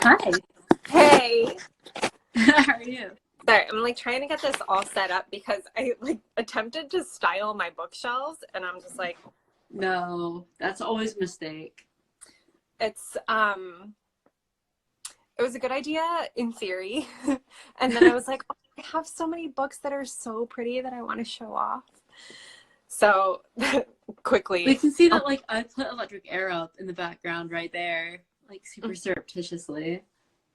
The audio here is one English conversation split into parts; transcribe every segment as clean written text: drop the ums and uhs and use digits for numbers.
Hi. Hey. How are you? Sorry, I'm like trying to get this all set up because I like attempted to style my bookshelves and I'm just like, No, that's always a mistake. it's it was a good idea in theory. And then I was like, oh, I have so many books that are so pretty that I want to show off. So quickly. We can see that like I put Electric Air up in the background right there, like super surreptitiously.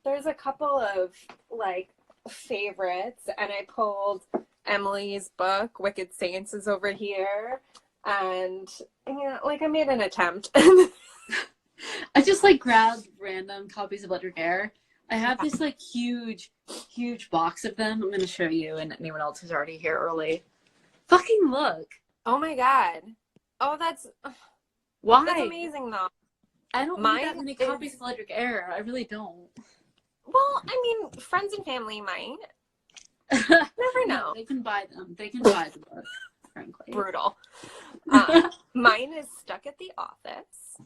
There's a couple of like favorites, and I pulled Emily's book, Wicked Saints, is over here, and yeah, like I made an attempt. I just like grabbed random copies of Electric Air. I have this like huge box of them. I'm gonna show you and anyone else who's already here early. Fucking look. Oh my god. Oh, that's amazing though. I don't need that many copies of Electric Air. I really don't. Well, I mean, friends and family might. Never know. No, they can buy them. They can buy the book, frankly. Brutal. Mine is stuck at the office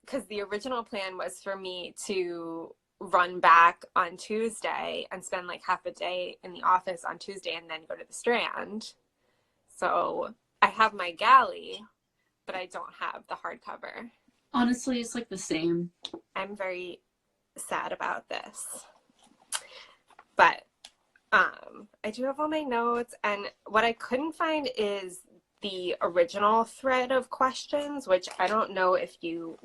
because the original plan was for me to run back on Tuesday and spend like half a day in the office on Tuesday and then go to the Strand. So I have my galley, but I don't have the hardcover. Honestly, it's like the same. I'm very sad about this, but I do have all my notes, and what I couldn't find is the original thread of questions, which I don't know if you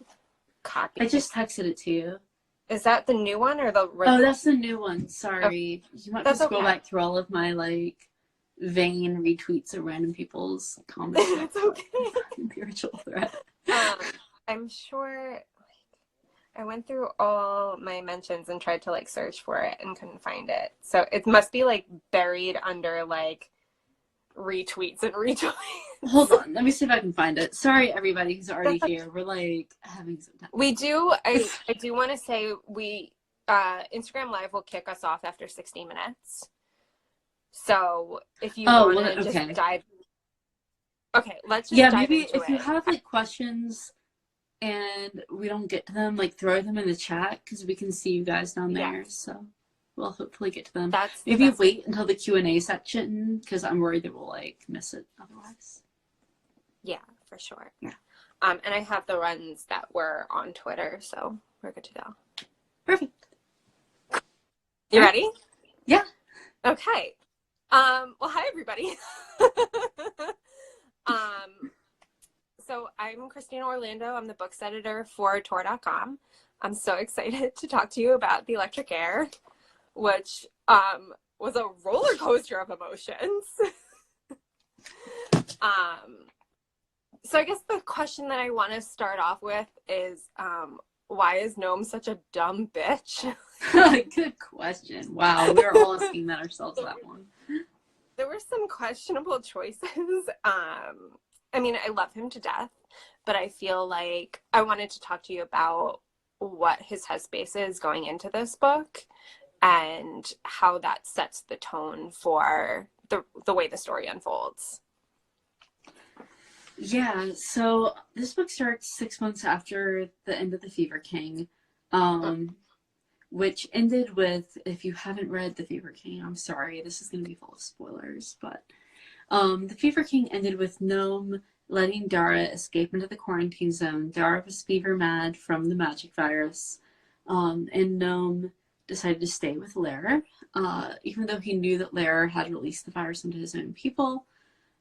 copied. I just texted it to you. Is that the new one or the Oh, that's the new one. Sorry. Oh, you might have to scroll back through all of my like vain retweets of random people's comments. It's okay. The original thread. I'm sure I went through all my mentions and tried to like search for it and couldn't find it. So it must be like buried under like retweets and retweets. Hold on, let me see if I can find it. Sorry, everybody who's already here. We're like having some time. We do. I do want to say we Instagram Live will kick us off after 60 minutes. So if you want to just dive. Okay, let's just dive maybe into if you have like questions and we don't get to them, like throw them in the chat because we can see you guys down there. Yeah. So we'll hopefully get to them. Maybe wait until the Q&A section because I'm worried that we'll like miss it otherwise. Yeah, for sure. Yeah. And I have the runs that were on Twitter, so we're good to go. Perfect. You ready? Yeah. Okay. Well, hi everybody. So I'm Christina Orlando. I'm the books editor for Tor.com. I'm so excited to talk to you about The Electric Heir, which was a roller coaster of emotions. So I guess the question that I want to start off with is, why is Gnome such a dumb bitch? Good question. Wow, we were all asking that ourselves, that one. There were some questionable choices. I mean, I love him to death, but I feel like I wanted to talk to you about what his headspace is going into this book and how that sets the tone for the way the story unfolds. Yeah, so this book starts 6 months after the end of The Fever King, which ended with, if you haven't read The Fever King, I'm sorry, this is going to be full of spoilers, but The Fever King ended with Gnome letting Dara escape into the quarantine zone. Dara was fever mad from the magic virus, and Gnome decided to stay with Lair, even though he knew that Lair had released the virus into his own people,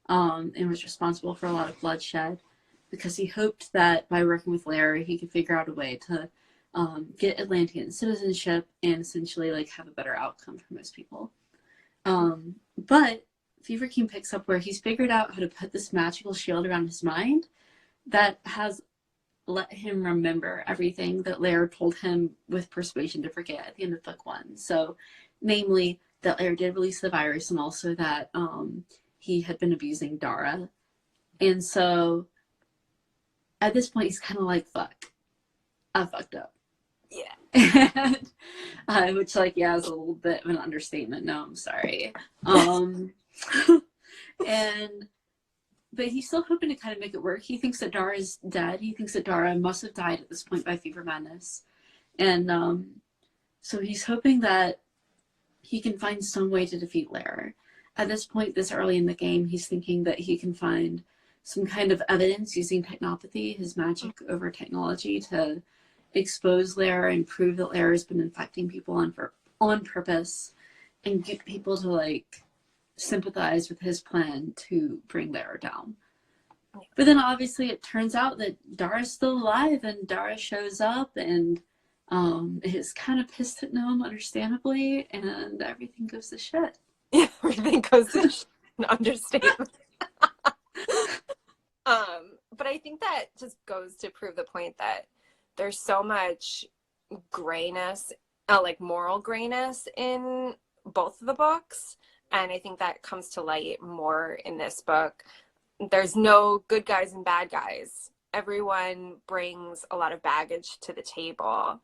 and was responsible for a lot of bloodshed, because he hoped that by working with Lair, he could figure out a way to get Atlantean citizenship and essentially like have a better outcome for most people. But Fever King picks up where he's figured out how to put this magical shield around his mind that has let him remember everything that Lair told him with persuasion to forget at the end of book 1. So, namely, that Lair did release the virus and also that he had been abusing Dara. And so, at this point, he's kind of like, fuck, I fucked up. Yeah. And, which, like, yeah, is a little bit of an understatement. No, I'm sorry. But he's still hoping to kind of make it work. He thinks that Dara is dead. He thinks that Dara must have died at this point by fever madness. And so he's hoping that he can find some way to defeat Lair. At this point, this early in the game, he's thinking that he can find some kind of evidence using technopathy, his magic over technology, to expose Lair and prove that Lair has been infecting people on purpose, and get people to like sympathize with his plan to bring Lair down. But then obviously it turns out that Dara's still alive, and Dara shows up and is kind of pissed at Gnome, understandably, and everything goes to shit. Yeah, everything goes to shit. Understatement. But I think that just goes to prove the point that there's so much grayness, like moral grayness in both of the books. And I think that comes to light more in this book. There's no good guys and bad guys. Everyone brings a lot of baggage to the table.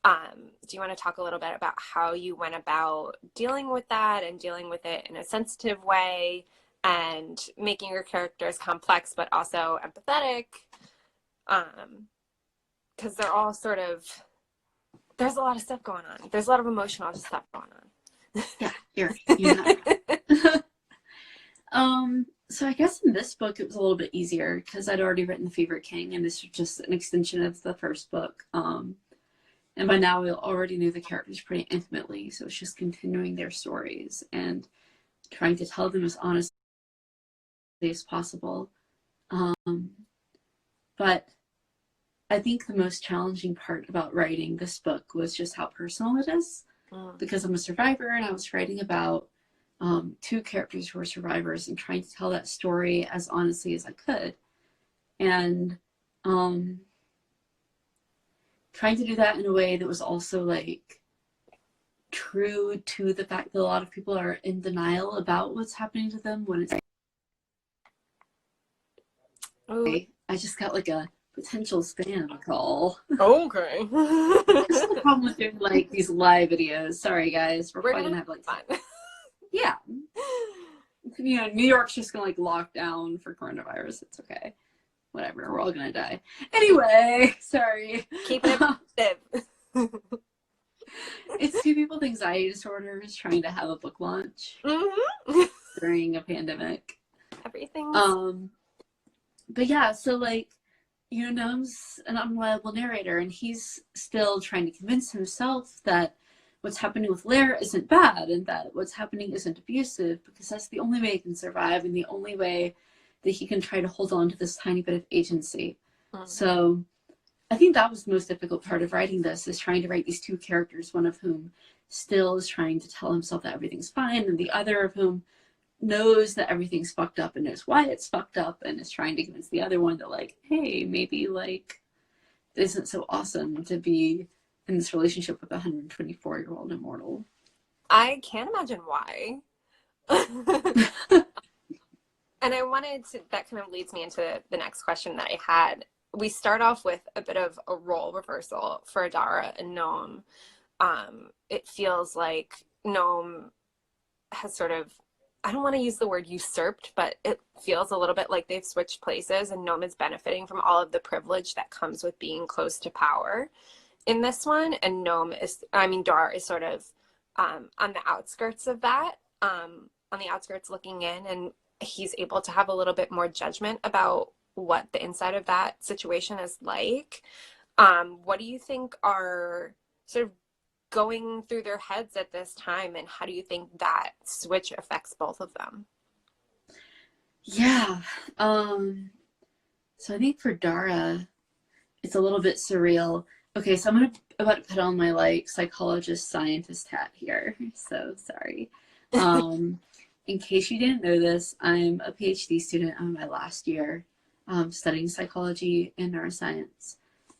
Do you want to talk a little bit about how you went about dealing with that and dealing with it in a sensitive way and making your characters complex but also empathetic? Because they're all sort of, there's a lot of stuff going on. There's a lot of emotional stuff going on. Yeah, you're not. So I guess in this book it was a little bit easier because I'd already written The Favorite King, and this was just an extension of the first book. And by now we already knew the characters pretty intimately, so it's just continuing their stories and trying to tell them as honestly as possible. But I think the most challenging part about writing this book was just how personal it is, because I'm a survivor and I was writing about two characters who were survivors and trying to tell that story as honestly as I could. And trying to do that in a way that was also like true to the fact that a lot of people are in denial about what's happening to them when it's I just got like a potential spam call. Okay. This is the problem with doing like these live videos. Sorry guys, we're probably gonna have like fun. Yeah. You know, New York's just gonna like lock down for coronavirus. It's okay. Whatever, we're all gonna die. Anyway, sorry. Keeping it positive. It's two people with anxiety disorders trying to have a book launch during a pandemic. Everything's but yeah, so like, you know, Gnome's an unreliable narrator, and he's still trying to convince himself that what's happening with Lair isn't bad and that what's happening isn't abusive, because that's the only way he can survive and the only way that he can try to hold on to this tiny bit of agency. So I think that was the most difficult part of writing this, is trying to write these two characters, one of whom still is trying to tell himself that everything's fine, and the other of whom knows that everything's fucked up and knows why it's fucked up and is trying to convince the other one that like, hey, maybe like it isn't so awesome to be in this relationship with a 124-year-old immortal. I can't imagine why. And I wanted to, that kind of leads me into the next question that I had. We start off with a bit of a role reversal for Dara and Gnome. It feels like Gnome has sort of, I don't want to use the word usurped, but it feels a little bit like they've switched places, and Gnome is benefiting from all of the privilege that comes with being close to power in this one. And Dara is sort of on the outskirts of that, on the outskirts looking in, and he's able to have a little bit more judgment about what the inside of that situation is like. What do you think are sort of going through their heads at this time, and how do you think that switch affects both of them? Yeah. So I think for Dara, it's a little bit surreal. Okay, so I'm about to put on my like psychologist scientist hat here. So sorry. In case you didn't know this, I'm a PhD student. I'm in my last year studying psychology and neuroscience.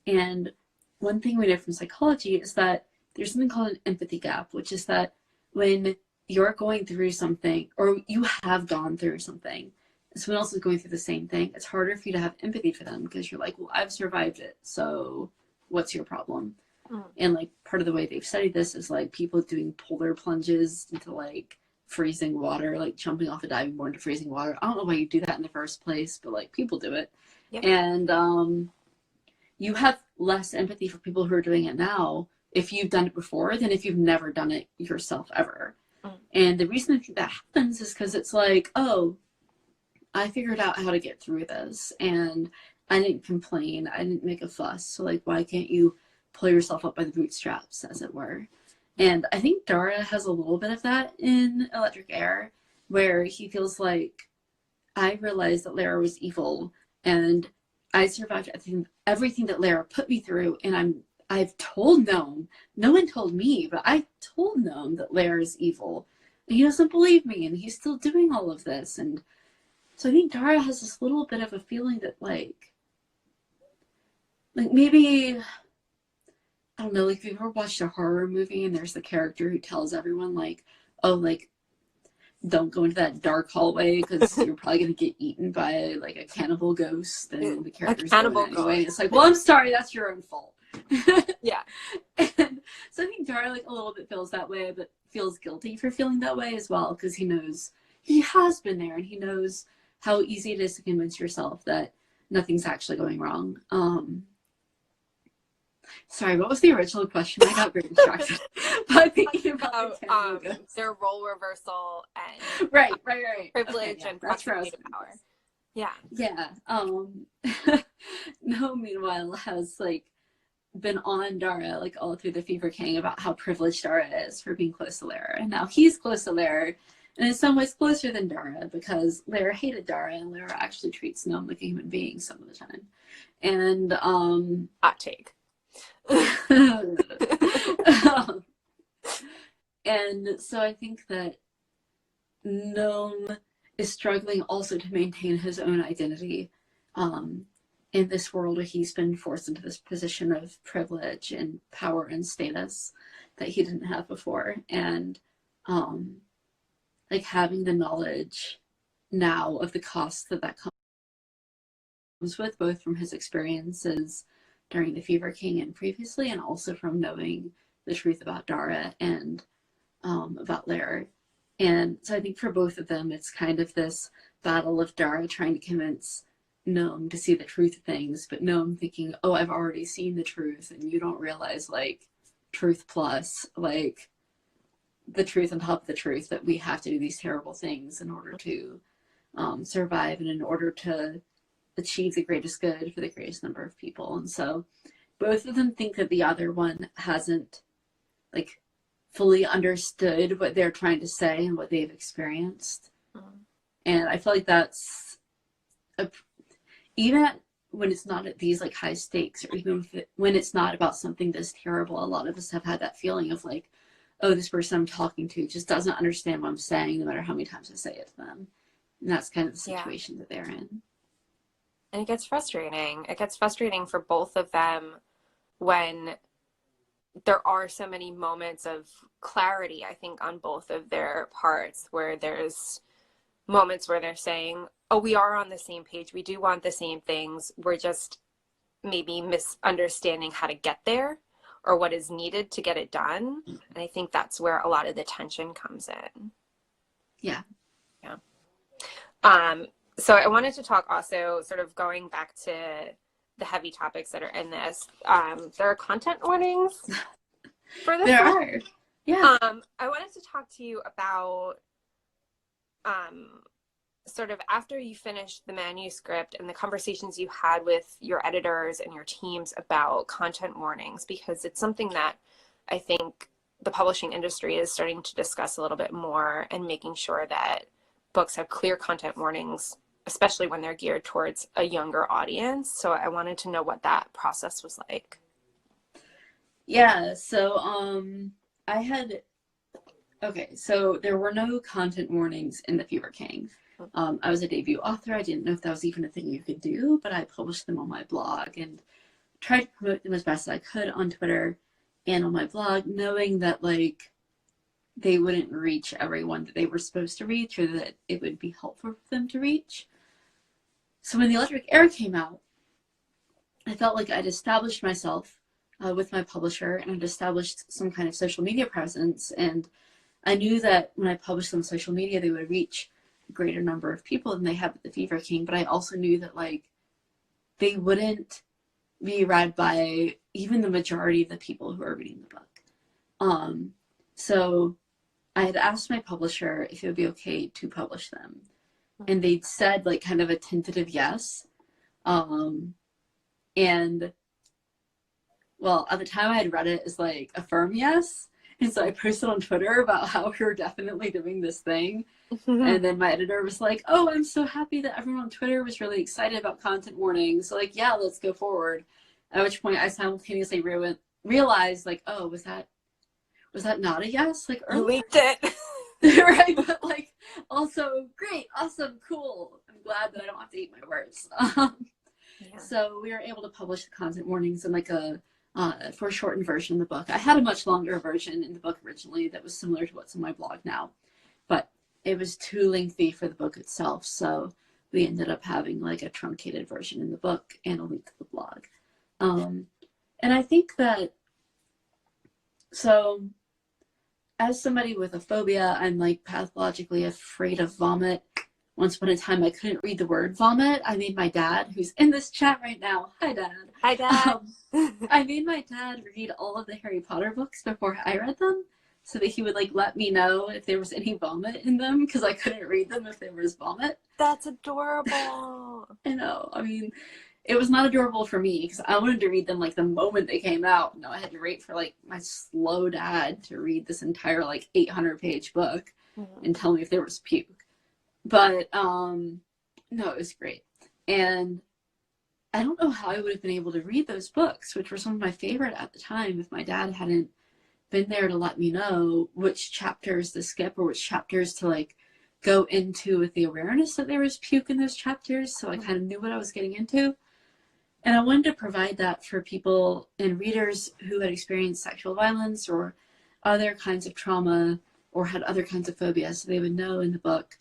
And one thing we know from psychology is that there's something called an empathy gap, which is that when you're going through something, or you have gone through something, and someone else is going through the same thing, it's harder for you to have empathy for them because you're like, well, I've survived it, so what's your problem? And like part of the way they've studied this is like people doing polar plunges into like freezing water, like jumping off a diving board into freezing water. I don't know why you do that in the first place, but like people do it. Yep. And you have less empathy for people who are doing it now if you've done it before than if you've never done it yourself ever. And the reason I think that happens is because it's like, oh, I figured out how to get through this, and I didn't complain, I didn't make a fuss, so like, why can't you pull yourself up by the bootstraps, as it were? And I think Dara has a little bit of that in Electric Air, where he feels like, I realized that Lara was evil, and I survived everything that Lara put me through, and I've told Gnome. No one told me, but I told Gnome that Lara is evil. And he doesn't believe me, and he's still doing all of this. And so I think Dara has this little bit of a feeling that like maybe, I don't know, like if you've ever watched a horror movie and there's the character who tells everyone like, oh, like, don't go into that dark hallway because you're probably going to get eaten by like a cannibal ghost, and the character's going anyway. It's like, well, I'm sorry, that's your own fault. Yeah. And so I think Dara like a little bit feels that way, but feels guilty for feeling that way as well, because he knows he has been there, and he knows how easy it is to convince yourself that nothing's actually going wrong. Sorry, what was the original question? I got very distracted by thinking about their role reversal and right. privilege and proximity to power. Yeah. Yeah. No, meanwhile, has like been on Dara like all through the Fever King about how privileged Dara is for being close to Lara, and now he's close to Lara, and in some ways closer than Dara, because Lara hated Dara, and Lara actually treats Gnome like a human being some of the time. And hot take. And so I think that Gnome is struggling also to maintain his own identity in this world where he's been forced into this position of privilege and power and status that he didn't have before. And like having the knowledge now of the cost that comes with, both from his experiences during the Fever King and previously, and also from knowing the truth about Dara and about Lara. And so I think for both of them, it's kind of this battle of Dara trying to convince Gnome to see the truth of things, but Gnome thinking, oh, I've already seen the truth, and you don't realize like truth plus like the truth on top of the truth, that we have to do these terrible things in order to survive and in order to achieve the greatest good for the greatest number of people. And so both of them think that the other one hasn't like fully understood what they're trying to say and what they've experienced. And I feel like that's even when it's not at these like high stakes, or even when it's not about something this terrible, a lot of us have had that feeling of like, oh, this person I'm talking to just doesn't understand what I'm saying, no matter how many times I say it to them. And that's kind of the situation that they're in. And it gets frustrating. It gets frustrating for both of them when there are so many moments of clarity, I think, on both of their parts, where there's moments where they're saying, oh, we are on the same page. We do want the same things. We're just maybe misunderstanding how to get there or what is needed to get it done. And I think that's where a lot of the tension comes in. Yeah. Yeah. So I wanted to talk also, sort of going back to the heavy topics that are in this. There are content warnings for this. There are. Yeah. I wanted to talk to you about sort of after you finished the manuscript and the conversations you had with your editors and your teams about content warnings, because it's something that I think the publishing industry is starting to discuss a little bit more, and making sure that books have clear content warnings, especially when they're geared towards a younger audience. So I wanted to know what that process was like. Yeah, so so there were no content warnings in the Fever King. I was a debut author. I didn't know if that was even a thing you could do, but I published them on my blog and tried to promote them as best I could on Twitter and on my blog, knowing that like they wouldn't reach everyone that they were supposed to reach, or that it would be helpful for them to reach. So when the Electric Heir came out, I felt like I'd established myself with my publisher, and I'd established some kind of social media presence, and I knew that when I published on social media, they would reach a greater number of people than they have at the Fever King. But I also knew that like they wouldn't be read by even the majority of the people who are reading the book. So I had asked my publisher if it would be okay to publish them. And they'd said like kind of a tentative yes. And well, at the time I had read it as like a firm yes. And so I posted on Twitter about how we were definitely doing this thing. And then my editor was like, oh, I'm so happy that everyone on Twitter was really excited about content warnings. So like, yeah, let's go forward. At which point I simultaneously realized like, oh, was that not a yes? Like You earlier? leaked it. Right, but like also great, awesome, cool. I'm glad that I don't have to eat my words. Yeah. So we were able to publish the content warnings in like for a shortened version of the book. I had a much longer version in the book originally that was similar to what's on my blog now, but it was too lengthy for the book itself. So we ended up having like a truncated version in the book and a link to the blog. And I think that, so as somebody with a phobia, I'm like pathologically afraid of vomit. Once upon a time, I couldn't read the word vomit. I made my dad, who's in this chat right now. Hi, Dad. Hi, Dad. I made my dad read all of the Harry Potter books before I read them, so that he would like let me know if there was any vomit in them, because I couldn't read them if there was vomit. That's adorable. I know. I mean, it was not adorable for me because I wanted to read them like the moment they came out. No, I had to wait for like my slow dad to read this entire like 800-page book and tell me if there was puke. But no, it was great. And I don't know how I would have been able to read those books, which were some of my favorite at the time, if my dad hadn't been there to let me know which chapters to skip or which chapters to like go into with the awareness that there was puke in those chapters. So I kind of knew what I was getting into. And I wanted to provide that for people and readers who had experienced sexual violence or other kinds of trauma or had other kinds of phobias, so they would know in the book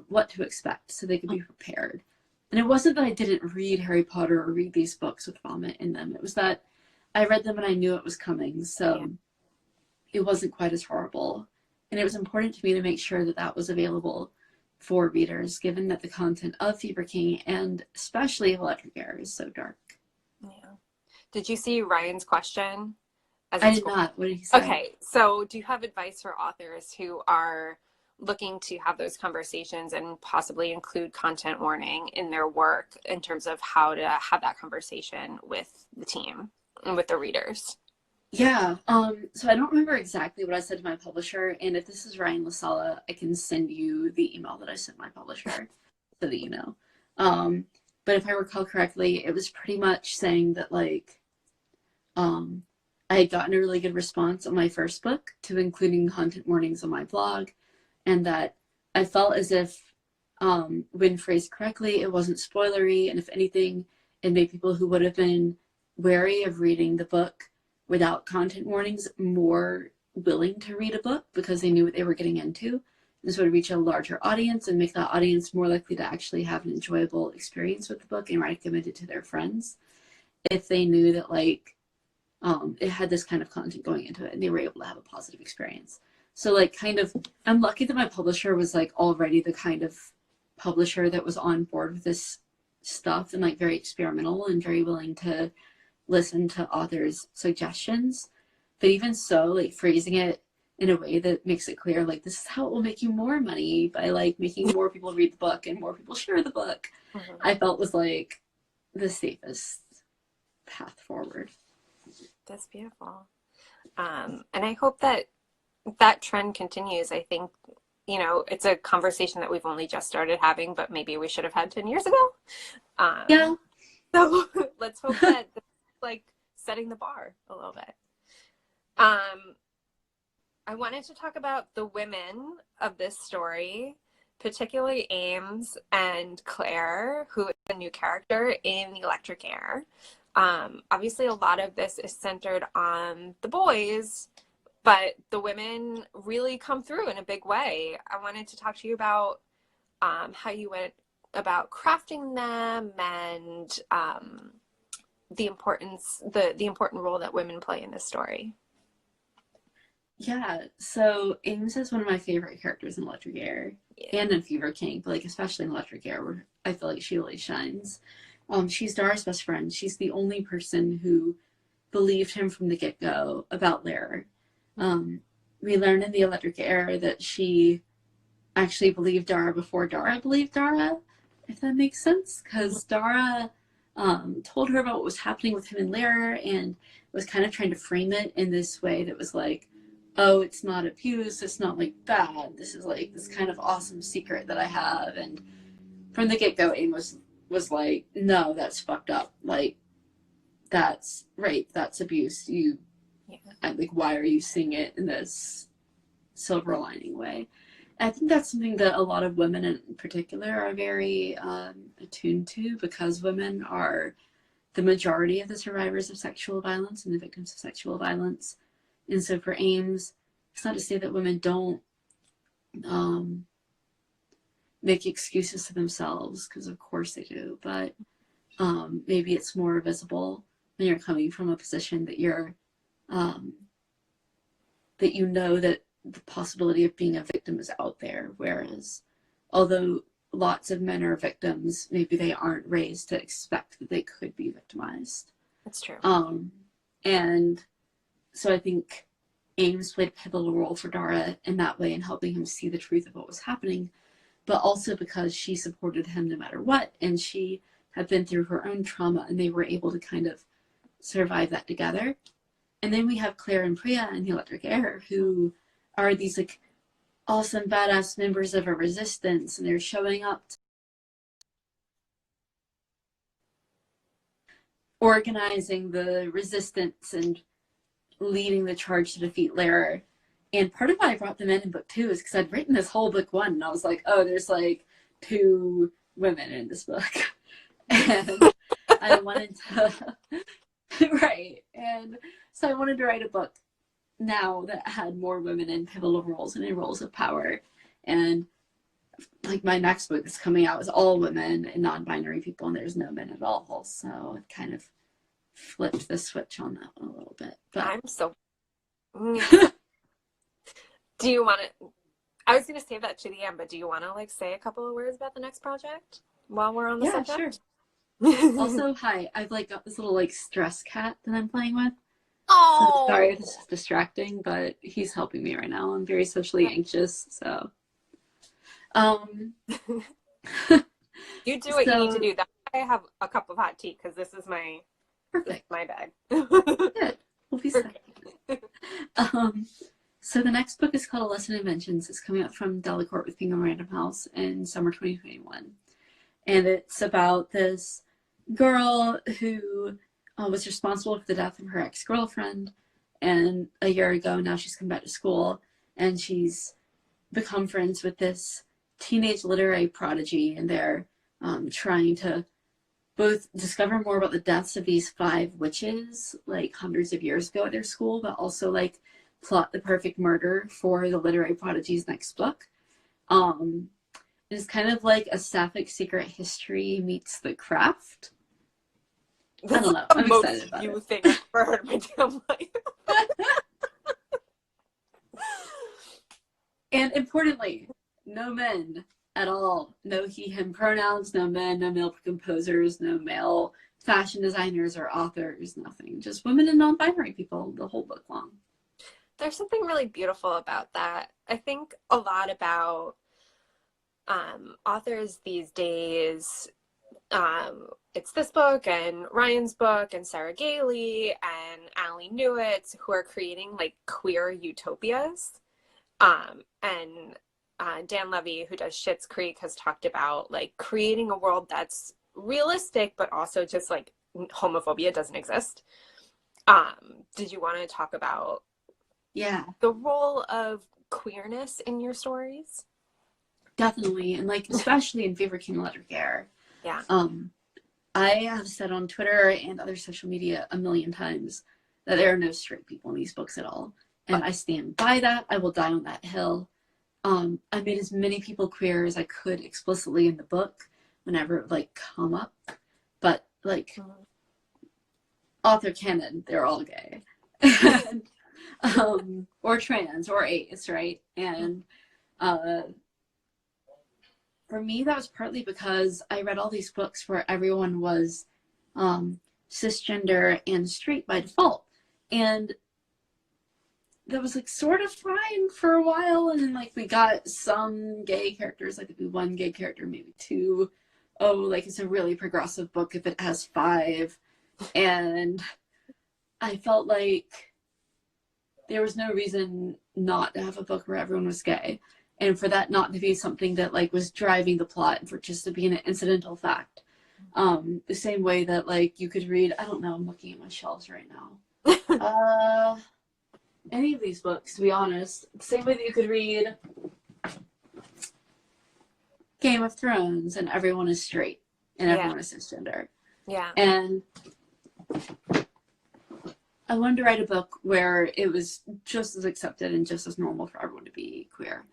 what to expect, so they could be prepared. And it wasn't that I didn't read Harry Potter or read these books with vomit in them. It was that I read them and I knew it was coming, so it wasn't quite as horrible. And it was important to me to make sure that that was available for readers, given that the content of Fever King and especially Electric Heir is so dark. Yeah. Did you see Ryan's question? I did not. What did he say? Okay, so do you have advice for authors who are looking to have those conversations and possibly include content warning in their work in terms of how to have that conversation with the team and with the readers? Yeah, so I don't remember exactly what I said to my publisher, and if this is Ryan LaSala, I can send you the email that I sent my publisher so that you know. But if I recall correctly, it was pretty much saying that like I had gotten a really good response on my first book to including content warnings on my blog, and that I felt as if when phrased correctly, it wasn't spoilery, and if anything, it made people who would have been wary of reading the book without content warnings more willing to read a book because they knew what they were getting into. This would reach a larger audience and make that audience more likely to actually have an enjoyable experience with the book and recommend it to their friends if they knew that like it had this kind of content going into it and they were able to have a positive experience. So like kind of, I'm lucky that my publisher was like already the kind of publisher that was on board with this stuff and like very experimental and very willing to listen to authors' suggestions. But even so, like phrasing it in a way that makes it clear, like this is how it will make you more money by like making more people read the book and more people share the book, I felt was like the safest path forward. That's beautiful. And I hope that that trend continues. I think, you know, it's a conversation that we've only just started having, but maybe we should have had 10 years ago. Yeah. So let's hope that like setting the bar a little bit. I wanted to talk about the women of this story, particularly Ames and Claire, who is a new character in Electric Heir. Obviously, a lot of this is centered on the boys, but the women really come through in a big way. I wanted to talk to you about how you went about crafting them and the important role that women play in this story. Yeah, so Ames is one of my favorite characters in Electric Heir and in Fever King, but like especially in Electric Heir where I feel like she really shines. She's Dara's best friend. She's the only person who believed him from the get-go about Lair. We learned in the Electric Heir that she actually believed Dara before Dara believed Dara, if that makes sense, because Dara told her about what was happening with him and Lair and was kind of trying to frame it in this way that was like, oh, it's not abuse, it's not like bad, this is like this kind of awesome secret that I have. And from the get-go, Aim was like, no, that's fucked up, like that's rape, that's abuse, like, why are you seeing it in this silver lining way? I think that's something that a lot of women in particular are very attuned to, because women are the majority of the survivors of sexual violence and the victims of sexual violence. And so for Ames, it's not to say that women don't make excuses to themselves, because of course they do, but maybe it's more visible when you're coming from a position that you're that you know that the possibility of being a victim is out there, whereas although lots of men are victims, maybe they aren't raised to expect that they could be victimized. That's true. And so I think Ames played a pivotal role for Dara in that way, in helping him see the truth of what was happening, but also because she supported him no matter what, and she had been through her own trauma, and they were able to kind of survive that together. And then we have Claire and Priya in the Electric Heir, who are these like awesome badass members of a resistance, and they're showing up, organizing the resistance and leading the charge to defeat Lair. And part of why I brought them in book 2 is because I'd written this whole book 1, and I was like, oh, there's like 2 women in this book. And I wanted to, right. And so I wanted to write a book now that had more women in pivotal roles and in roles of power. And like my next book that's coming out is all women and non-binary people, and there's no men at all. So it kind of flipped the switch on that one a little bit. But I'm so do you want to, I was going to save that to the end, but do you want to like say a couple of words about the next project while we're on the subject? Sure. Also, hi, I've like got this little like stress cat that I'm playing with. Oh, So sorry if this is distracting, but he's helping me right now. I'm very socially anxious, so you do what you need to do. That's why I have a cup of hot tea, because this is my bag. Good. We'll be set. So the next book is called A Lesson in Inventions. It's coming out from Delacorte with Penguin Random House in summer 2021. And it's about this girl who was responsible for the death of her ex-girlfriend. And a year ago, now she's come back to school, and she's become friends with this teenage literary prodigy. And they're trying to both discover more about the deaths of these 5 witches, like hundreds of years ago at their school, but also like plot the perfect murder for the literary prodigy's next book. It's kind of like a sapphic secret history meets The Craft. That's I don't know. I'm excited about it. Thing I've ever heard in my damn life. And importantly, no men at all. No he, him pronouns, no men, no male composers, no male fashion designers or authors, nothing. Just women and non-binary people the whole book long. There's something really beautiful about that. I think a lot about authors these days. It's this book and Ryan's book and Sarah Gailey and Allie Newitz, who are creating like queer utopias. And Dan Levy, who does Schitt's Creek, has talked about like creating a world that's realistic, but also just like homophobia doesn't exist. Did you want to talk about the role of queerness in your stories? Definitely. And like especially in Fever King Electric Heir. Yeah. I have said on Twitter and other social media a million times that there are no straight people in these books at all. And I stand by that. I will die on that hill. I made as many people queer as I could explicitly in the book whenever it would like come up. But like author canon, they're all gay. And, or trans or ace, right? And the for me, that was partly because I read all these books where everyone was cisgender and straight by default. And that was like sort of fine for a while. And then like we got some gay characters, like maybe one gay character, maybe two. Oh, like it's a really progressive book if it has 5. And I felt like there was no reason not to have a book where everyone was gay. And for that not to be something that like was driving the plot, and for it just to be an incidental fact. The same way that like you could read, I don't know, I'm looking at my shelves right now. Any of these books, to be honest. The same way that you could read Game of Thrones and everyone is straight and everyone is cisgender. Yeah. And I wanted to write a book where it was just as accepted and just as normal for everyone to be queer.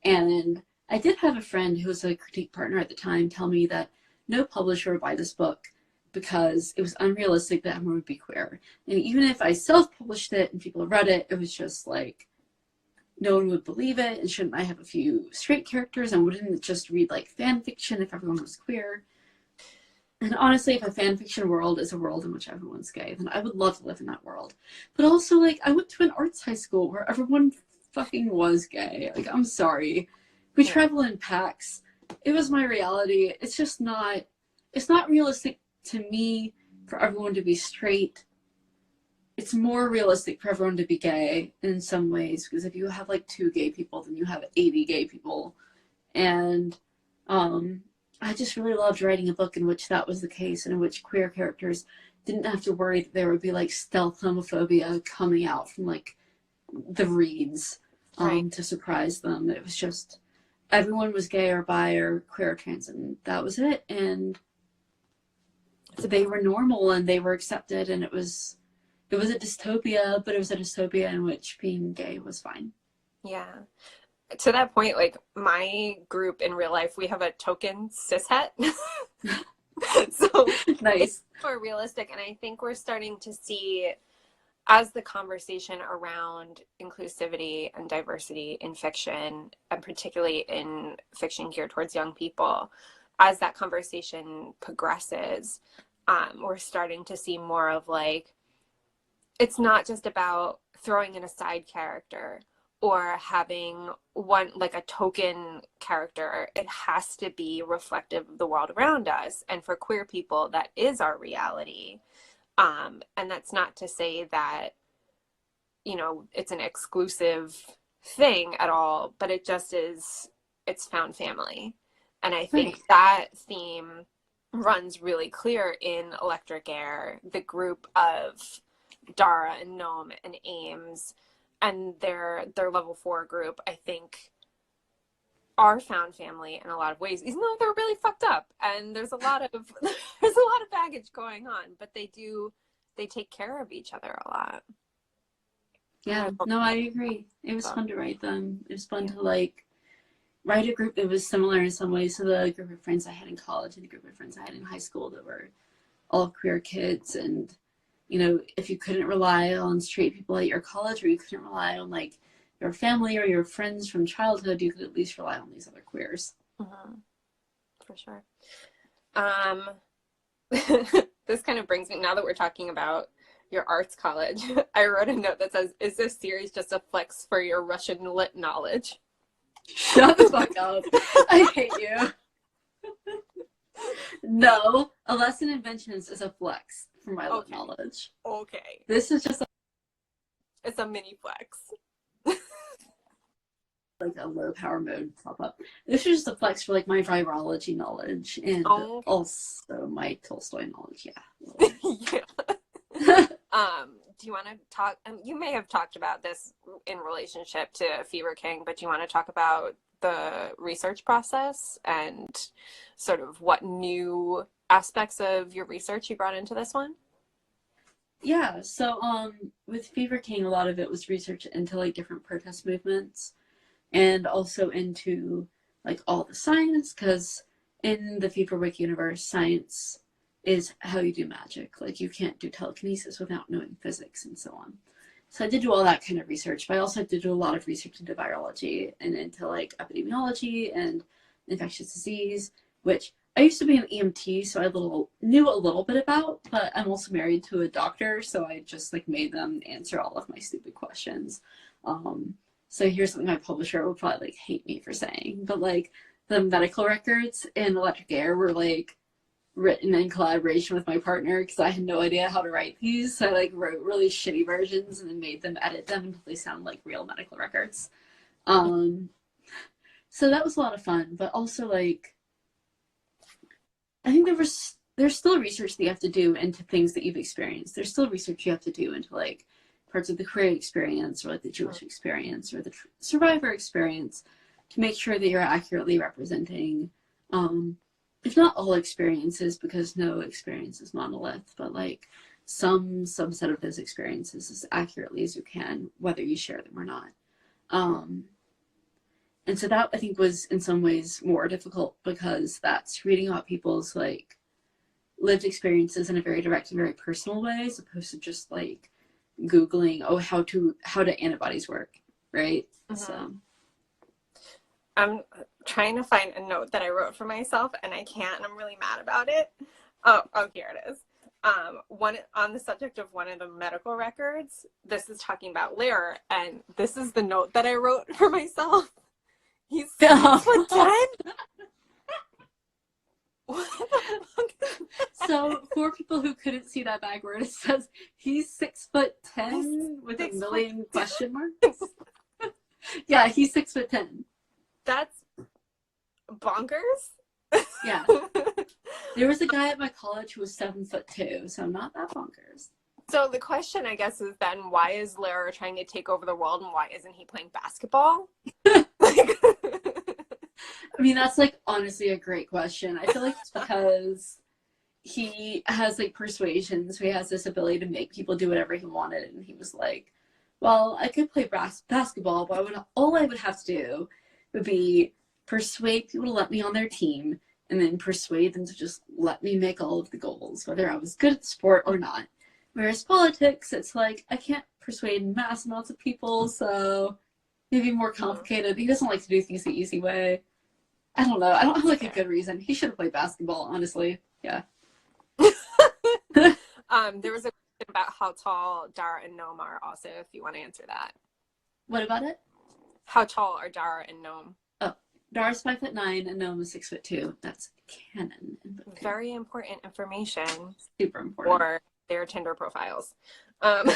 And I did have a friend who was a critique partner at the time tell me that no publisher would buy this book because it was unrealistic that everyone would be queer. And even if I self-published it and people read it, it was just like, no one would believe it. And shouldn't I have a few straight characters? And wouldn't it just read like fan fiction if everyone was queer? And honestly, if a fan fiction world is a world in which everyone's gay, then I would love to live in that world. But also, like, I went to an arts high school where everyone fucking was gay. Like, I'm sorry. We travel in packs. It was my reality. It's just not, it's not realistic to me for everyone to be straight. It's more realistic for everyone to be gay in some ways, because if you have like 2 gay people, then you have 80 gay people. And I just really loved writing a book in which that was the case, and in which queer characters didn't have to worry that there would be like stealth homophobia coming out from like the reads to surprise them. It was just everyone was gay or bi or queer or trans, and that was it. And they were normal and they were accepted, and it was a dystopia, but it was a dystopia in which being gay was fine. Yeah. To that point, like my group in real life, we have a token cishet. So nice. It's more realistic. And I think we're starting to see, as the conversation around inclusivity and diversity in fiction, and particularly in fiction geared towards young people, as that conversation progresses, we're starting to see more of like, it's not just about throwing in a side character or having one, like a token character. It has to be reflective of the world around us. And for queer people, that is our reality. And that's not to say that, you know, it's an exclusive thing at all, but it just is, it's found family. And I think that theme runs really clear in Electric Heir, the group of Dara and Gnome and Ames and their level 4 group, I think, are found family in a lot of ways, even though they're really fucked up and there's a lot of baggage going on, but they take care of each other a lot. Yeah, no, I agree. It was fun to write them. It was fun to like write a group that was similar in some ways to the group of friends I had in college and the group of friends I had in high school that were all queer kids. And you know, if you couldn't rely on straight people at your college, or you couldn't rely on like your family or your friends from childhood, you could at least rely on these other queers. Mm-hmm. For sure. This kind of brings me, now that we're talking about your arts college, I wrote a note that says, is this series just a flex for your Russian lit knowledge? Shut the fuck up. I hate you. No, a lesson in inventions is a flex for my lit knowledge. Okay. This is just it's a mini flex. Like a low power mode pop up. This is just a flex for like my virology knowledge and also my Tolstoy knowledge. Yeah. Yeah. Do you want to talk? You may have talked about this in relationship to Fever King, but do you want to talk about the research process and sort of what new aspects of your research you brought into this one? Yeah. So with Fever King, a lot of it was research into like different protest movements, and also into like all the science, because in the Fever Wiki universe, science is how you do magic. Like you can't do telekinesis without knowing physics and so on. So I did do all that kind of research, but I also did do a lot of research into virology and into like epidemiology and infectious disease, which I used to be an EMT, so I knew a little bit about, but I'm also married to a doctor, so I just like made them answer all of my stupid questions. So here's something my publisher would probably like hate me for saying, but like the medical records in Electric Air were like written in collaboration with my partner because I had no idea how to write these. So I like wrote really shitty versions and then made them edit them until they sound like real medical records. So that was a lot of fun, but also like I think there's still research that you have to do into things that you've experienced. There's still research you have to do into like parts of the Korean experience or like the Jewish experience or the survivor experience to make sure that you're accurately representing if not all experiences, because no experience is monolith, but like some subset of those experiences as accurately as you can, whether you share them or not. And so that I think was in some ways more difficult because that's reading about people's like lived experiences in a very direct and very personal way, as opposed to just like Googling, oh, how do antibodies work, right? So I'm trying to find a note that I wrote for myself and I can't, and I'm really mad about it. Oh, here it is. On the subject of one of the medical records, this is talking about Lair, and this is the note that I wrote for myself. He's 6'10". So for people who couldn't see that backward, it says he's 6'10" with a million question marks. Yeah, he's 6'10". That's bonkers. Yeah. There was a guy at my college who was 7'2", so not that bonkers. So the question, I guess, is then why is Lara trying to take over the world and why isn't he playing basketball? I mean, that's like honestly a great question. I feel like it's because he has like persuasion, so he has this ability to make people do whatever he wanted, and he was like, well, I could play basketball, but all I would have to do would be persuade people to let me on their team and then persuade them to just let me make all of the goals, whether I was good at the sport or not. Whereas politics, it's like, I can't persuade mass amounts of people, so maybe more complicated. He doesn't like to do things the easy way. I don't know. I don't have like a good reason. He should have played basketball, honestly. Yeah. There was a question about how tall Dara and Noam are also, if you want to answer that. What about it? How tall are Dara and Noam? Oh, Dara's 5'9" and Noam is 6'2". That's canon. Very important information. Super important. For their Tinder profiles. What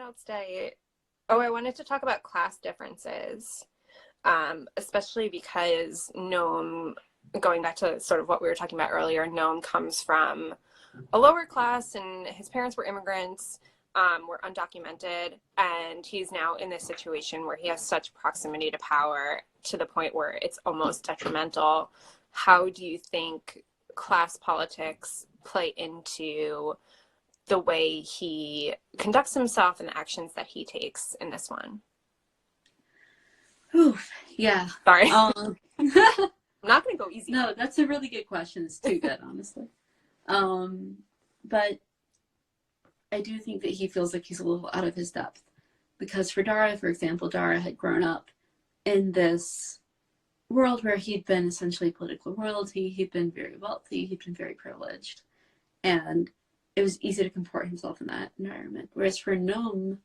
else did I wanted to talk about class differences, especially because Noam, going back to sort of what we were talking about earlier, Noam comes from a lower class and his parents were immigrants, were undocumented, and he's now in this situation where he has such proximity to power to the point where it's almost detrimental. How do you think class politics play into the way he conducts himself and the actions that he takes in this one? Ooh, yeah. Sorry. I'm not going to go easy. No, that's a really good question. It's too good, honestly. But I do think that he feels like he's a little out of his depth. Because for Dara, for example, Dara had grown up in this world where he'd been essentially political royalty, he'd been very wealthy, he'd been very privileged. And it was easy to comport himself in that environment. Whereas for Noam,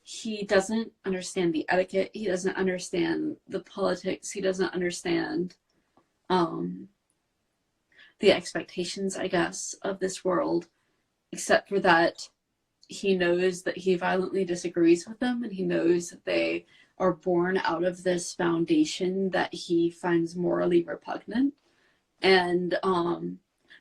he doesn't understand the etiquette, he doesn't understand the politics, he doesn't understand the expectations, I guess, of this world, except for that he knows that he violently disagrees with them, and he knows that they are born out of this foundation that he finds morally repugnant. And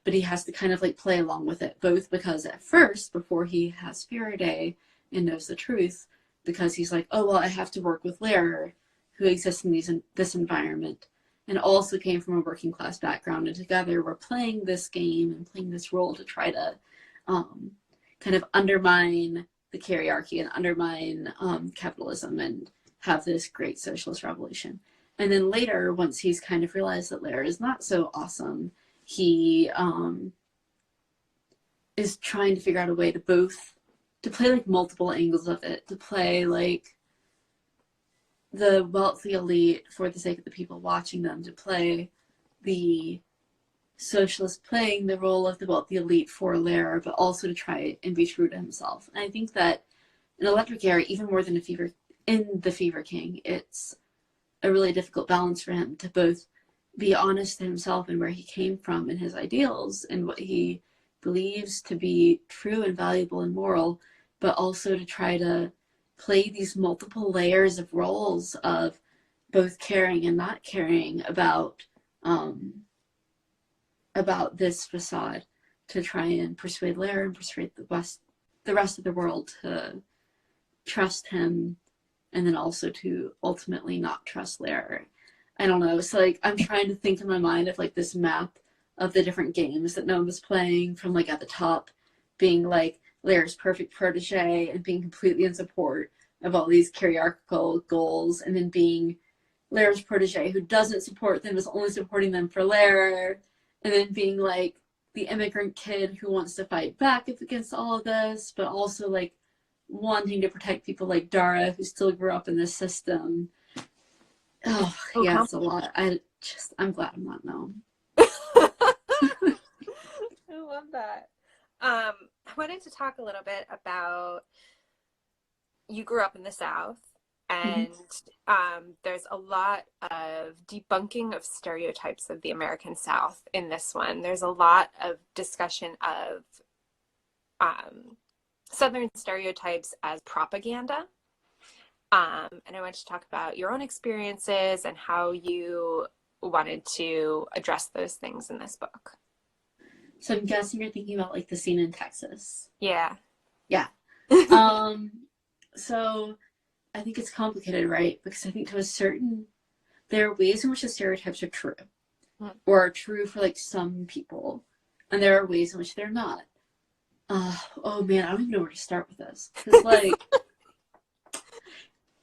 but he has to kind of like play along with it, both because at first, before he has Fear Day and knows the truth, because he's like, oh, well, I have to work with Lair, who exists in this environment, and also came from a working class background, and together we're playing this game and playing this role to try to kind of undermine the hierarchy and undermine capitalism and have this great socialist revolution. And then later, once he's kind of realized that Lair is not so awesome, he is trying to figure out a way to play like multiple angles of it, to play like the wealthy elite, for the sake of the people watching them, to play the socialist, playing the role of the wealthy elite for Lair, but also to try and be true to himself. And I think that in Electric Heir, even more than in the Fever King, it's a really difficult balance for him to both be honest to himself and where he came from and his ideals and what he believes to be true and valuable and moral, but also to try to play these multiple layers of roles of both caring and not caring about this facade, to try and persuade Lair and persuade the rest of the world to trust him, and then also to ultimately not trust Lair. I don't know. So like I'm trying to think in my mind of like this map of the different games that Noam was playing, from like at the top being like Lair's perfect protege and being completely in support of all these hierarchical goals, and then being Lair's protege who doesn't support them, is only supporting them for Lair, and then being like the immigrant kid who wants to fight back against all of this, but also like wanting to protect people like Dara who still grew up in this system. Oh yeah, it's a lot. I'm glad I'm not Noam. I love that. I wanted to talk a little bit about, you grew up in the South, and there's a lot of debunking of stereotypes of the American South in this one. There's a lot of discussion of Southern stereotypes as propaganda. And I wanted to talk about your own experiences and how you wanted to address those things in this book. So I'm guessing you're thinking about like the scene in Texas. Yeah. Yeah. So I think it's complicated, right? Because I think there are ways in which the stereotypes are true, or are true for like some people, and there are ways in which they're not. Oh man, I don't even know where to start with this.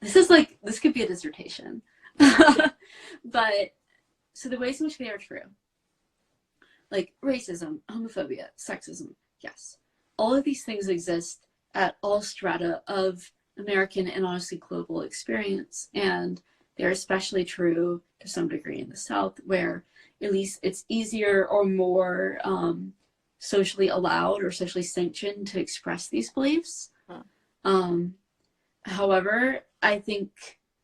Because like, this could be a dissertation. But so the ways in which they are true, like racism, homophobia, sexism, yes, all of these things exist at all strata of American and honestly global experience, and they're especially true to some degree in the South, where at least it's easier or more socially allowed or socially sanctioned to express these beliefs. However, I think,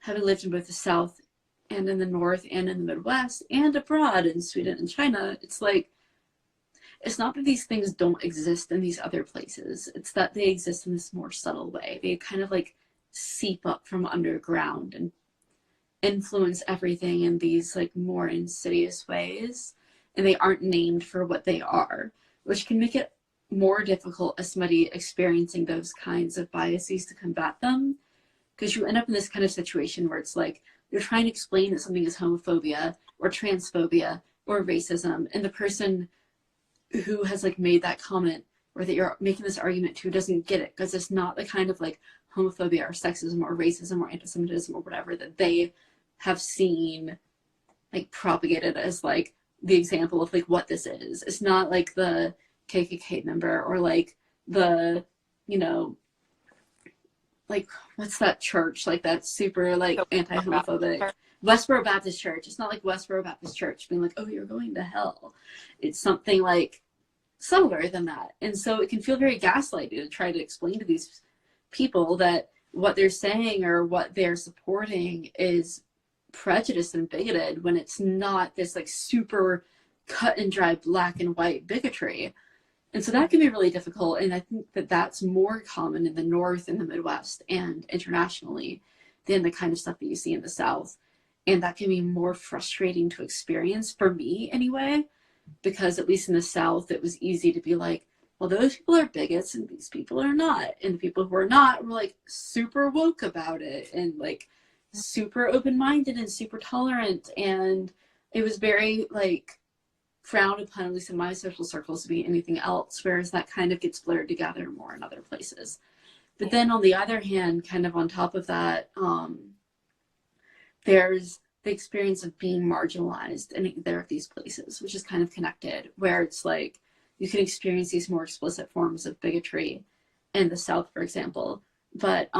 having lived in both the South and in the North and in the Midwest and abroad in Sweden and China, it's like, it's not that these things don't exist in these other places. It's that they exist in this more subtle way. They kind of like seep up from underground and influence everything in these like more insidious ways. And they aren't named for what they are, which can make it more difficult as somebody experiencing those kinds of biases to combat them. Because you end up in this kind of situation where it's like, you're trying to explain that something is homophobia or transphobia or racism, and the person who has like made that comment or that you're making this argument to doesn't get it, because it's not the kind of like homophobia or sexism or racism or anti-Semitism or whatever that they have seen like propagated as like the example of like what this is. It's not like the KKK member or like the, you know, like what's that church, like that super like anti-homophobic Westboro Baptist Church. It's not like Westboro Baptist Church being like, oh, you're going to hell. It's something like subtler than that. And so it can feel very gaslighty to try to explain to these people that what they're saying or what they're supporting is prejudiced and bigoted, when it's not this like super cut and dry black and white bigotry. And so that can be really difficult. And I think that that's more common in the North and the Midwest and internationally than the kind of stuff that you see in the South. And that can be more frustrating to experience, for me anyway, because at least in the South, it was easy to be like, well, those people are bigots and these people are not. And the people who are not were like super woke about it and like super open-minded and super tolerant. And it was very like frowned upon, at least in my social circles, to be anything else, whereas that kind of gets blurred together more in other places. But then on the other hand, kind of on top of that, there's the experience of being marginalized in either of these places, which is kind of connected, where it's like you can experience these more explicit forms of bigotry in the South, for example, but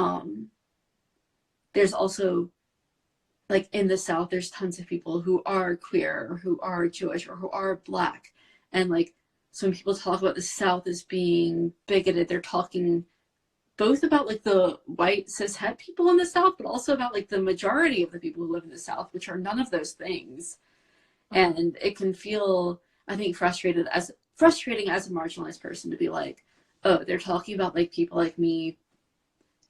there's also like in the South, there's tons of people who are queer or who are Jewish or who are Black. And like, so when people talk about the South as being bigoted, they're talking both about like the white cis het people in the South, but also about like the majority of the people who live in the South, which are none of those things. And it can feel, I think, frustrating as a marginalized person to be like, oh, they're talking about like people like me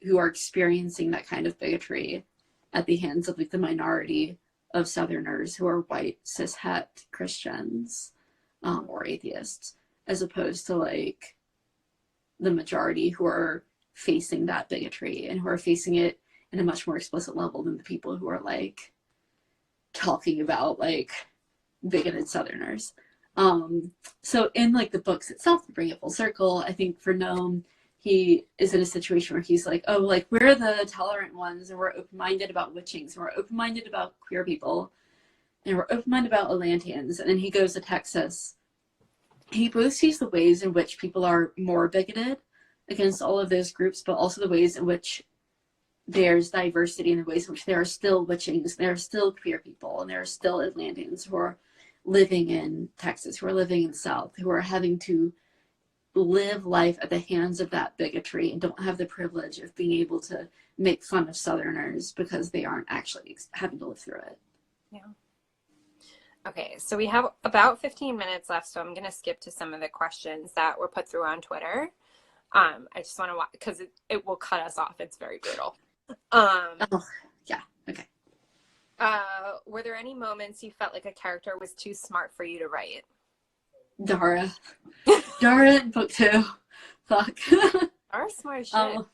who are experiencing that kind of bigotry at the hands of like the minority of Southerners who are white cis het Christians, or atheists, as opposed to like the majority who are facing that bigotry and who are facing it in a much more explicit level than the people who are like talking about like bigoted Southerners. So in like the books itself, to bring it full circle, I think for Noam, he is in a situation where he's like, oh, like we're the tolerant ones, and we're open-minded about witchings, and we're open-minded about queer people, and we're open-minded about Atlanteans. And then he goes to Texas. He both sees the ways in which people are more bigoted against all of those groups, but also the ways in which there's diversity, in the ways in which there are still witchings, there are still queer people, and there are still Atlanteans who are living in Texas, who are living in the South, who are having to live life at the hands of that bigotry and don't have the privilege of being able to make fun of Southerners because they aren't actually having to live through it. Yeah. Okay, so we have about 15 minutes left, so I'm going to skip to some of the questions that were put through on Twitter. I just want to watch, because it will cut us off. It's very brutal. Yeah, okay. Were there any moments you felt like a character was too smart for you to write? Dara in book 2. Fuck. Dara's smart as shit.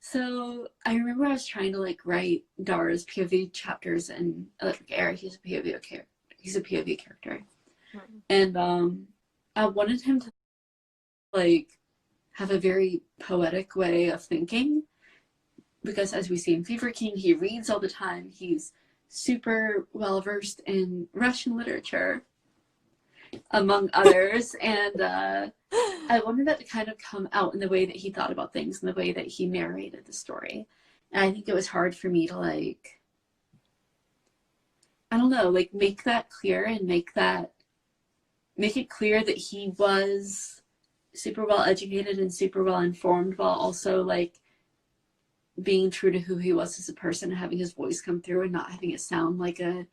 So I remember I was trying to like write Dara's POV chapters in Electric Heir. He's a POV character. Mm-hmm. And I wanted him to like have a very poetic way of thinking, because as we see in Fever King, he reads all the time. He's super well versed in Russian literature, among others, and I wanted that to kind of come out in the way that he thought about things, in the way that he narrated the story. And I think it was hard for me to like, I don't know, like make that clear and make it clear that he was super well educated and super well informed, while also like being true to who he was as a person and having his voice come through and not having it sound like a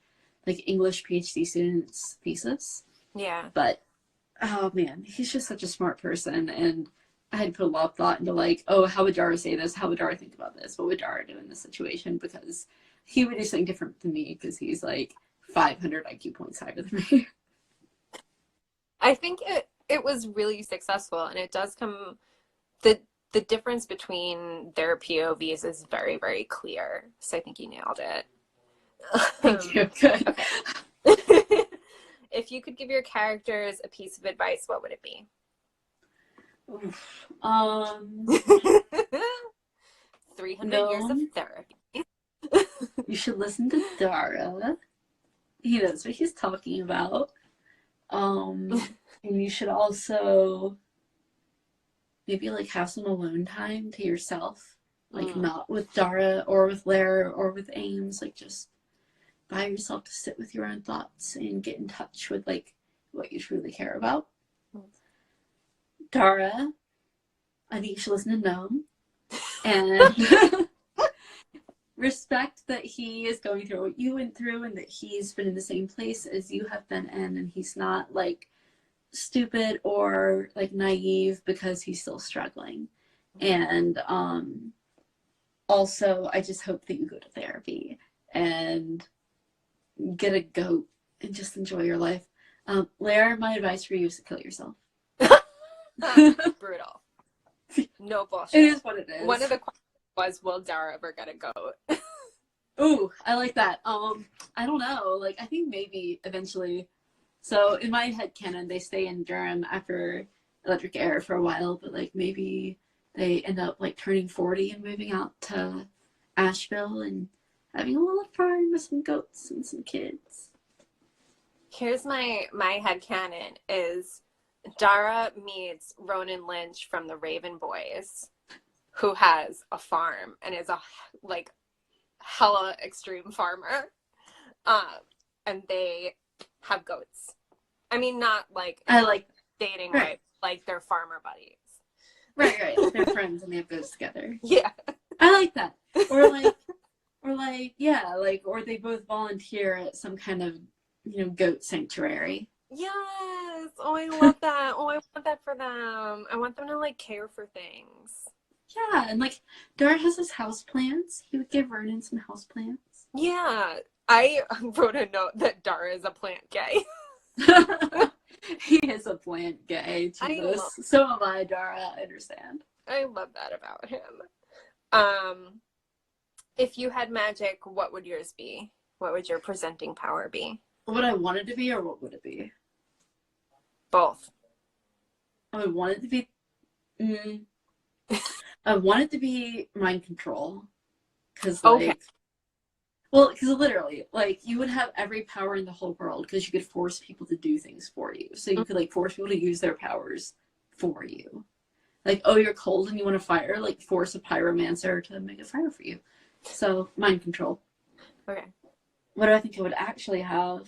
English PhD student's thesis. Yeah. But oh man, he's just such a smart person, and I had to put a lot of thought into like, oh, how would Dara say this? How would Dara think about this? What would Dara do in this situation? Because he would do something different than me, because he's like 500 IQ points higher than me. I think it was really successful, and it does come, the difference between their POVs is very, very clear. So I think you nailed it. Thank you. Good. Okay. If you could give your characters a piece of advice, what would it be? 300 years of therapy. You should listen to Dara. He knows what he's talking about. And you should also maybe like have some alone time to yourself, like not with Dara or with Lara or with Ames, like just by yourself to sit with your own thoughts and get in touch with like what you truly care about. Dara, I think you should listen to Noam and respect that he is going through what you went through, and that he's been in the same place as you have been in, and he's not like stupid or like naive because he's still struggling. And also I just hope that you go to therapy and get a goat and just enjoy your life. Lara, my advice for you is to kill yourself. Brutal. No bullshit. It is what it is. One of the questions was, will Dara ever get a goat? Ooh, I like that. I don't know. Like, I think maybe eventually. So in my headcanon, they stay in Durham after Electric Heir for a while, but like maybe they end up like turning 40 and moving out to Asheville and having a little farm with some goats and some kids. Here's my headcanon is Dara meets Ronan Lynch from the Raven Boys, who has a farm and is hella extreme farmer. Um, and they have goats. I mean, not like I like dating, right. right? Like they're farmer buddies. Right. They're friends and they have goats together. Yeah. I like that. Or yeah, like, or they both volunteer at some kind of, goat sanctuary. Yes. Oh, I love that. Oh, I want that for them. I want them to like care for things. Yeah, and like Dara has his house plants. He would give Vernon some house plants. Yeah. I wrote a note that Dara is a plant gay. He is a plant gay, Jesus. So am I, Dara. I understand. I love that about him. If you had magic, what would yours be? What would your presenting power be? What I wanted to be, or what would it be? Both. I want it to be. I want it to be mind control, because because literally, like, you would have every power in the whole world because you could force people to do things for you. So you could like force people to use their powers for you. Like, oh, you're cold and you want a fire, like force a pyromancer to make a fire for you. So mind control. Okay. What do I think I would actually have?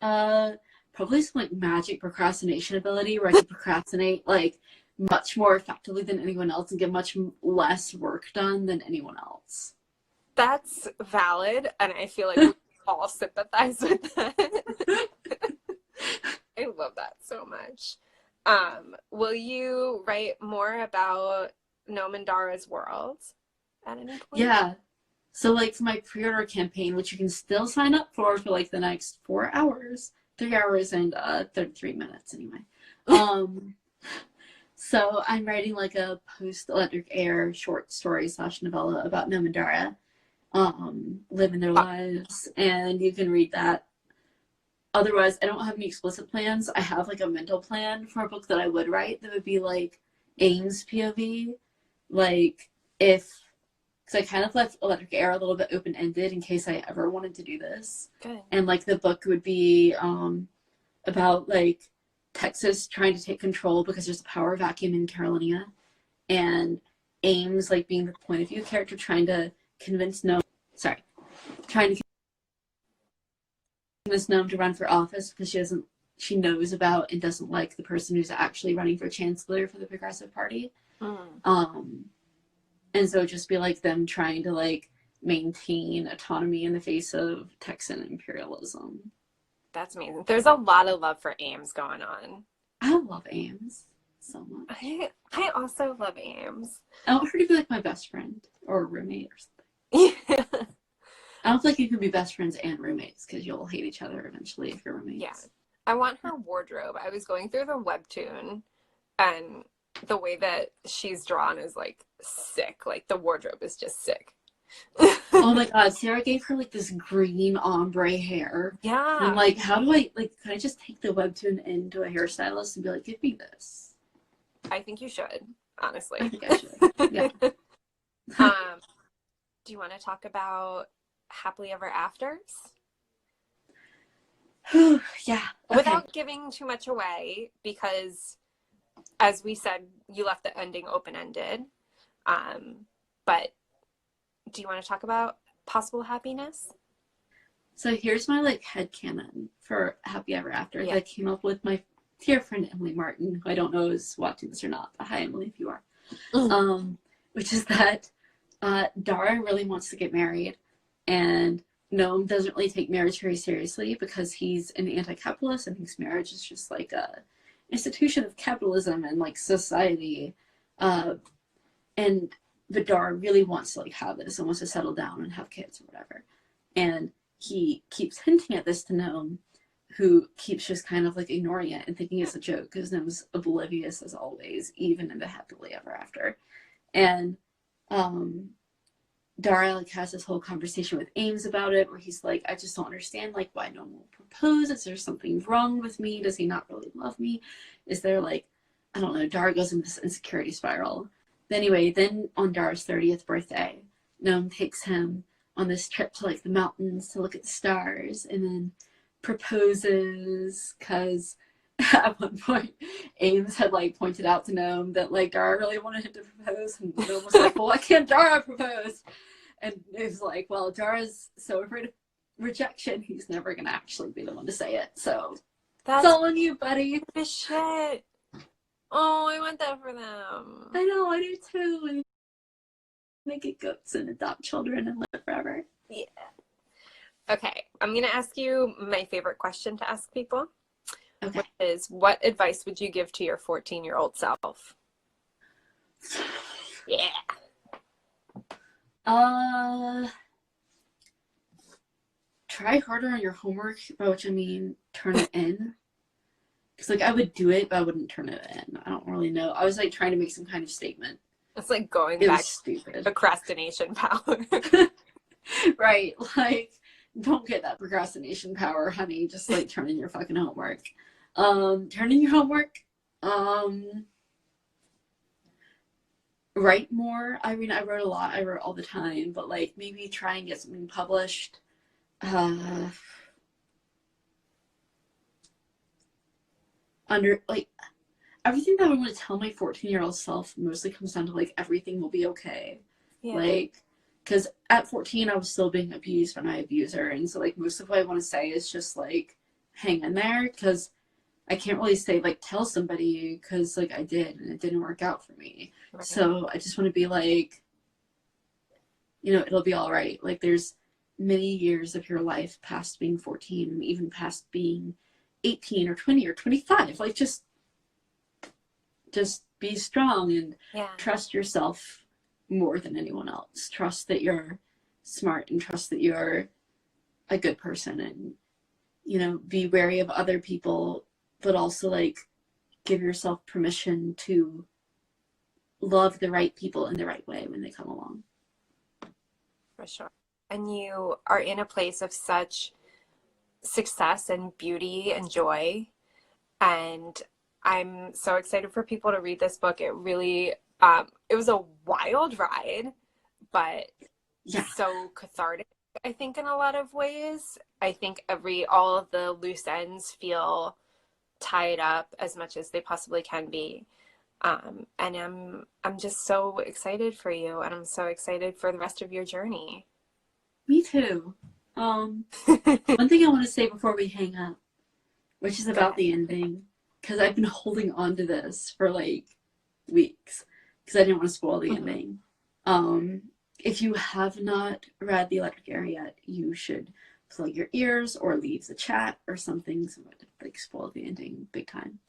Probably some like magic procrastination ability where I could procrastinate like much more effectively than anyone else and get much less work done than anyone else. That's valid, and I feel like we all sympathize with that. I love that so much. Will you write more about Noam and Dara's world at any point? Yeah. So like for my pre-order campaign, which you can still sign up for like the next 4 hours, 3 hours and 33 minutes anyway. So I'm writing like a post-Electric Heir short story / novella about Noam and Dara living their lives, and you can read that. Otherwise, I don't have any explicit plans. I have like a mental plan for a book that I would write that would be like Ames POV, like because I kind of left Electric Heir a little bit open-ended in case I ever wanted to do this. Good. And like the book would be about like Texas trying to take control because there's a power vacuum in Carolina, and Ames like being the point of view character trying to convince Noam to run for office because she knows about and doesn't like the person who's actually running for chancellor for the Progressive Party. And so just be like them trying to like maintain autonomy in the face of Texan imperialism. That's amazing. There's a lot of love for Ames going on. I love Ames so much. I also love Ames. I want her to be like my best friend or roommate or something. Yeah. I don't think you can be best friends and roommates because you'll hate each other eventually if you're roommates. Yeah. I want her wardrobe. I was going through the webtoon, and the way that she's drawn is like sick. Like the wardrobe is just sick. Oh my god, Sarah gave her like this green ombre hair. Yeah. And I'm like, how do I like could I just take the webtoon into a hairstylist and be like, give me this? I think you should, honestly. I think I should. Yeah. Do you want to talk about happily ever afters? Yeah. Okay. Without giving too much away, because as we said, you left the ending open-ended. But do you want to talk about possible happiness? So here's my like headcanon for happy ever after that I came up with my dear friend Emily Martin, who I don't know is watching this or not, but hi Emily if you are. Which is that Dara really wants to get married, and Noam doesn't really take marriage very seriously because he's an anti-capitalist and thinks marriage is just like a institution of capitalism and like society. But Dara really wants to like have this and wants to settle down and have kids or whatever. And he keeps hinting at this to Noam, who keeps just kind of like ignoring it and thinking it's a joke because Noam's oblivious as always, even in the happily ever after. And Dara like has this whole conversation with Ames about it where he's like, I just don't understand like why no one will propose. Is there something wrong with me? Does he not really love me? Is there like, I don't know, Dara goes into this insecurity spiral. Anyway, then on Dara's 30th birthday, Noam takes him on this trip to like the mountains to look at the stars, and then proposes because at one point Ames had like pointed out to Noam that like Dara really wanted him to propose, and Noam was like, well, why can't Dara propose? And it was like, well, Dara's so afraid of rejection, he's never gonna actually be the one to say it. So it's That's all on you, buddy. the shit. Oh, I want that for them. I know, I do too. Make it goats and adopt children and live forever. Yeah. Okay, I'm gonna ask you my favorite question to ask people. Okay. Which is, what advice would you give to your 14-year-old self? Yeah. Try harder on your homework, by which I mean turn it in. Because, like, I would do it, but I wouldn't turn it in. I don't really know. I was, like, trying to make some kind of statement. It's like going It back was stupid. Procrastination power. Right. Like, don't get that procrastination power, honey. Just, like, turn in your fucking homework. Turn in your homework. Write more. I mean, I wrote a lot. I wrote all the time. But, like, maybe try and get something published. Like, everything that I want to tell my 14-year-old self mostly comes down to, like, everything will be okay. Yeah. Like, because at 14, I was still being abused by my abuser. And so, like, most of what I want to say is just, like, hang in there. Because I can't really say, like, tell somebody because, like, I did. And it didn't work out for me. Right. So I just want to be like, you know, it'll be all right. Like, there's many years of your life past being 14 and even past being 18 or 20 or 25. Like, just be strong and trust yourself more than anyone else. Trust that you're smart and trust that you're a good person, and, you know, be wary of other people, but also, like, give yourself permission to love the right people in the right way when they come along. For sure. And you are in a place of such success and beauty and joy. And I'm so excited for people to read this book. It really, it was a wild ride, but so cathartic, I think, in a lot of ways. I think all of the loose ends feel tied up as much as they possibly can be. And I'm just so excited for you, and I'm so excited for the rest of your journey. Me too. One thing I want to say before we hang up, which is about the ending, because I've been holding on to this for, like, weeks because I didn't want to spoil the ending. If you have not read The Electric Heir yet, you should plug your ears or leave the chat or something, so it would, like, spoil the ending big time.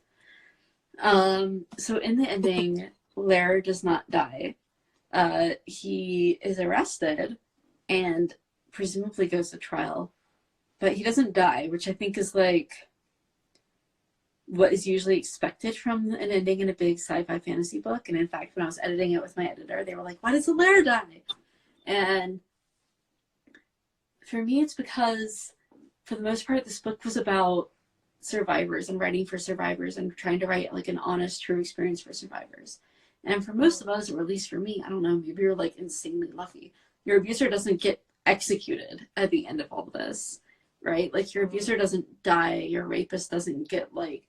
So in the ending, Lair does not die. He is arrested and presumably goes to trial, but he doesn't die, which I think is, like, what is usually expected from an ending in a big sci-fi fantasy book. And in fact, when I was editing it with my editor, they were like, why does the Lair die? And for me, it's because, for the most part, this book was about survivors and writing for survivors and trying to write, like, an honest, true experience for survivors. And for most of us, or at least for me, I don't know, maybe you're, like, insanely lucky. Your abuser doesn't get executed at the end of all of this, right? Like, your abuser doesn't die. Your rapist doesn't get, like,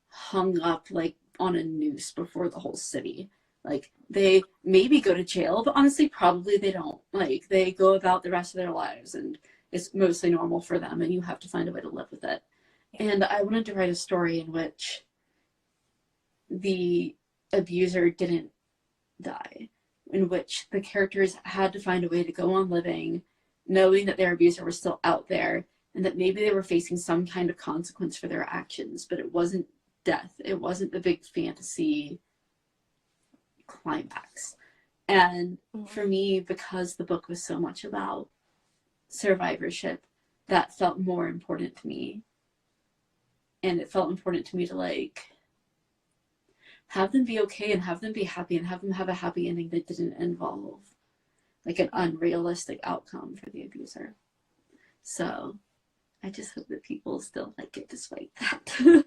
hung up, like, on a noose before the whole city. Like, they maybe go to jail, but honestly, probably they don't. Like, they go about the rest of their lives, and it's mostly normal for them, and you have to find a way to live with it. And I wanted to write a story in which the abuser didn't die, in which the characters had to find a way to go on living, knowing that their abuser was still out there, and that maybe they were facing some kind of consequence for their actions, but it wasn't death. It wasn't the big fantasy climax. And for me, because the book was so much about survivorship, that felt more important to me. And it felt important to me to, like, have them be okay and have them be happy and have them have a happy ending that didn't involve, like, an unrealistic outcome for the abuser. So I just hope that people still like it despite that.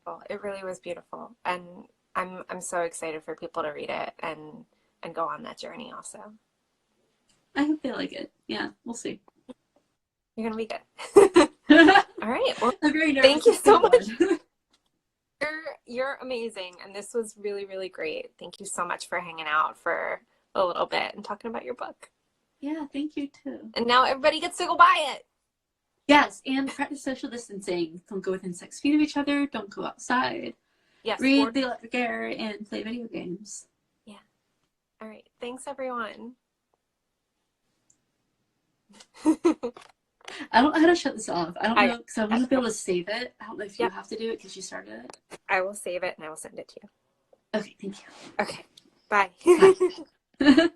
Well, it really was beautiful, and I'm so excited for people to read it and go on that journey also. I hope they like it. Yeah, we'll see. You're gonna be good. All right. Well, thank you so much. You're amazing, and this was really, really great. Thank you so much for hanging out for a little bit and talking about your book. Yeah, thank you too. And now everybody gets to go buy it. Yes, and practice social distancing. Don't go within 6 feet of each other. Don't go outside. Yes. Read The Electric Heir and play video games. Yeah. All right. Thanks, everyone. I don't know how to shut this off. I don't know, because I want to be able to save it. I don't know if you Yep. have to do it because you started it. I will save it and I will send it to you. Okay, thank you. Okay. Bye. Bye.